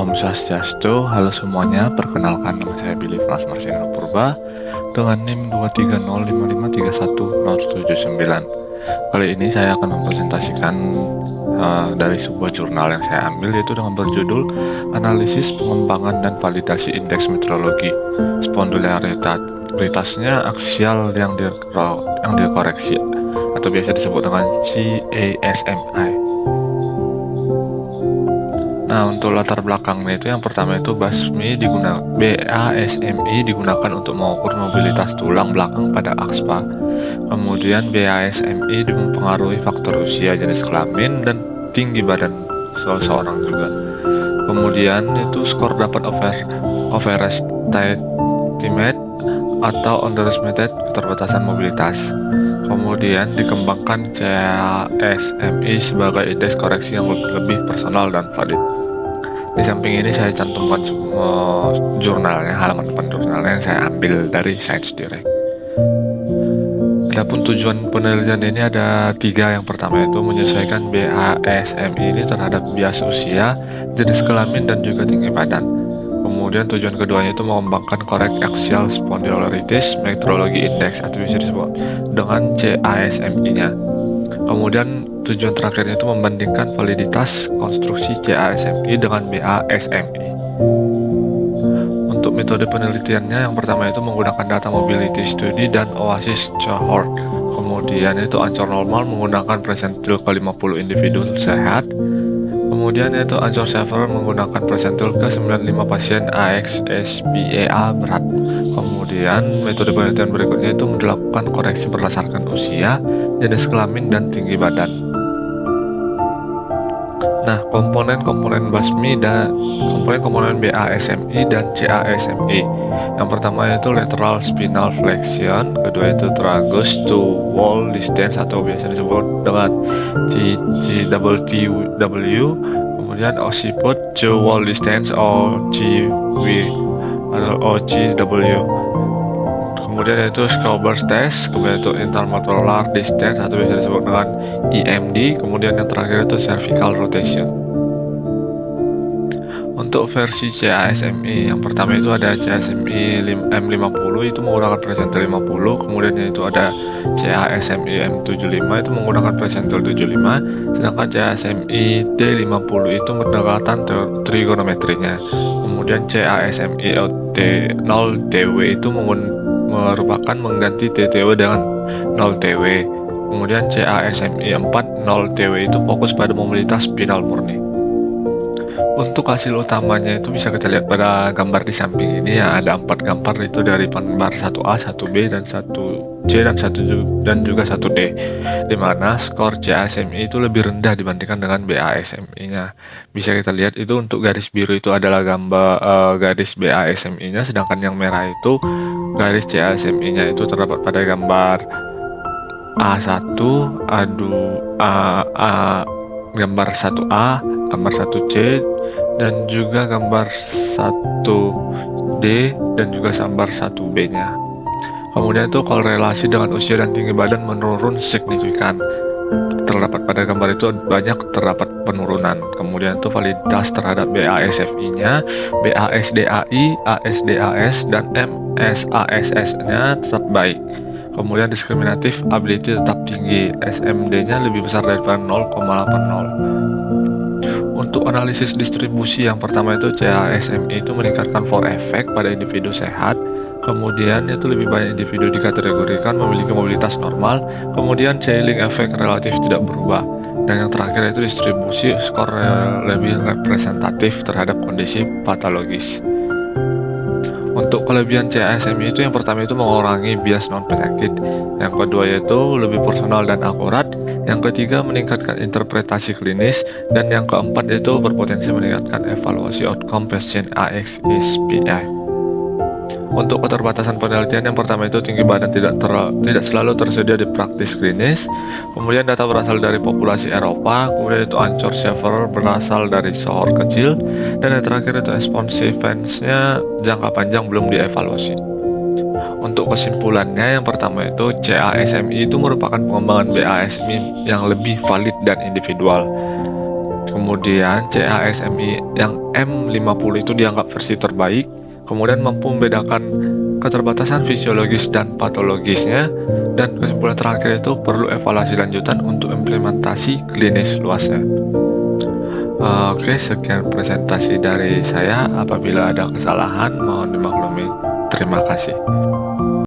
Om Swastiastu, halo semuanya, perkenalkan nama saya Billy Frans Marcelino Purba dengan NIM 23055310079. Kali ini saya akan mempresentasikan dari sebuah jurnal yang saya ambil, yaitu dengan berjudul Analisis Pengembangan dan Validasi Indeks Meteorologi. Spondularitasnya aksial yang dikoreksi atau biasa disebut dengan CASMI. Nah, untuk latar belakangnya itu yang pertama itu BASMI digunakan untuk mengukur mobilitas tulang belakang pada AXPA. Kemudian BASMI mempengaruhi faktor usia, jenis kelamin, dan tinggi badan seseorang juga. Kemudian itu skor dapat overestimate atau underestimated keterbatasan mobilitas. Kemudian dikembangkan CASMI sebagai indeks koreksi yang lebih personal dan valid. Di samping ini saya cantumkan semua jurnalnya, halaman depan jurnalnya yang saya ambil dari Science Direct. Adapun tujuan penelitian ini ada 3. Yang pertama itu menyesuaikan BASMI ini terhadap bias usia, jenis kelamin, dan juga tinggi badan. Kemudian tujuan keduanya itu mengembangkan Correct Axial Spondylaritis Meteorology Index atau bisa disebut dengan CASMI-nya. Kemudian tujuan terakhirnya itu membandingkan validitas konstruksi CASMI dengan BASMI. Untuk metode penelitiannya, yang pertama itu menggunakan data mobility study dan OASIS cohort. Kemudian itu ancor normal menggunakan persentil ke 50 individu sehat. Kemudian yaitu ancor saver menggunakan persentil ke 95 pasien AXSBEA berat. Kemudian metode penelitian berikutnya itu dilakukan koreksi berdasarkan usia, jenis kelamin, dan tinggi badan. Nah, komponen-komponen BASMI dan komponen BASMI dan CASMI. Yang pertama itu lateral spinal flexion, kedua itu tragus to wall distance atau biasa disebut dengan GWTW, kemudian occiput to wall distance atau OGW. Kemudian itu Schauber's test, kemudian itu intermolar distance atau biasa disebut dengan IMD, kemudian yang terakhir itu cervical rotation. Untuk versi CASMI, yang pertama itu ada CASMI M50 itu menggunakan persentil 50, kemudian itu ada CASMI M75 itu menggunakan persentil 75, sedangkan CASMI D50 itu pendekatan trigonometrinya. Kemudian CASMI T0TW itu merupakan mengganti TTW dengan 0TW. Kemudian CASMI 40TW itu fokus pada mobilitas spinal murni. Untuk hasil utamanya itu bisa kita lihat pada gambar di samping ini ya, ada 4 gambar itu dari gambar 1A, 1B, dan 1C, dan juga 1D, di mana skor CASMI itu lebih rendah dibandingkan dengan BASMI-nya. Bisa kita lihat itu untuk garis biru itu adalah gambar garis BASMI-nya, sedangkan yang merah itu garis CASMI-nya itu terdapat pada gambar A1, gambar 1A, gambar 1C, dan juga gambar 1D, dan juga gambar 1B-nya. Kemudian itu korelasi dengan usia dan tinggi badan menurun signifikan. Terdapat pada gambar itu banyak terdapat penurunan. Kemudian itu validitas terhadap BASFI-nya, BASDAI, ASDAS, dan MSASS-nya tetap baik. Kemudian diskriminatif ability tetap tinggi, SMD-nya lebih besar daripada 0,80. Untuk analisis distribusi, yang pertama itu CASMI itu meningkatkan Four effect pada individu sehat. Kemudian itu lebih banyak individu dikategorikan memiliki mobilitas normal. Kemudian Ceiling effect relatif tidak berubah. Dan yang terakhir itu distribusi skor lebih representatif terhadap kondisi patologis. Untuk kelebihan CASMI itu yang pertama itu mengurangi bias non penyakit, yang kedua yaitu lebih personal dan akurat, yang ketiga meningkatkan interpretasi klinis, dan yang keempat yaitu berpotensi meningkatkan evaluasi outcome pasien AXSBI. Untuk keterbatasan penelitian, yang pertama itu tinggi badan tidak selalu tersedia di praktis klinis. Kemudian data berasal dari populasi Eropa. Kemudian itu ancor saver berasal dari sohor kecil. Dan yang terakhir itu responsiveness-nya jangka panjang belum dievaluasi. Untuk kesimpulannya, yang pertama itu CASMI itu merupakan pengembangan BASMI yang lebih valid dan individual. Kemudian CASMI yang M50 itu dianggap versi terbaik, kemudian mampu membedakan keterbatasan fisiologis dan patologisnya, dan kesimpulan terakhir itu perlu evaluasi lanjutan untuk implementasi klinis luasnya. Oke, sekian presentasi dari saya. Apabila ada kesalahan, mohon dimaklumi. Terima kasih.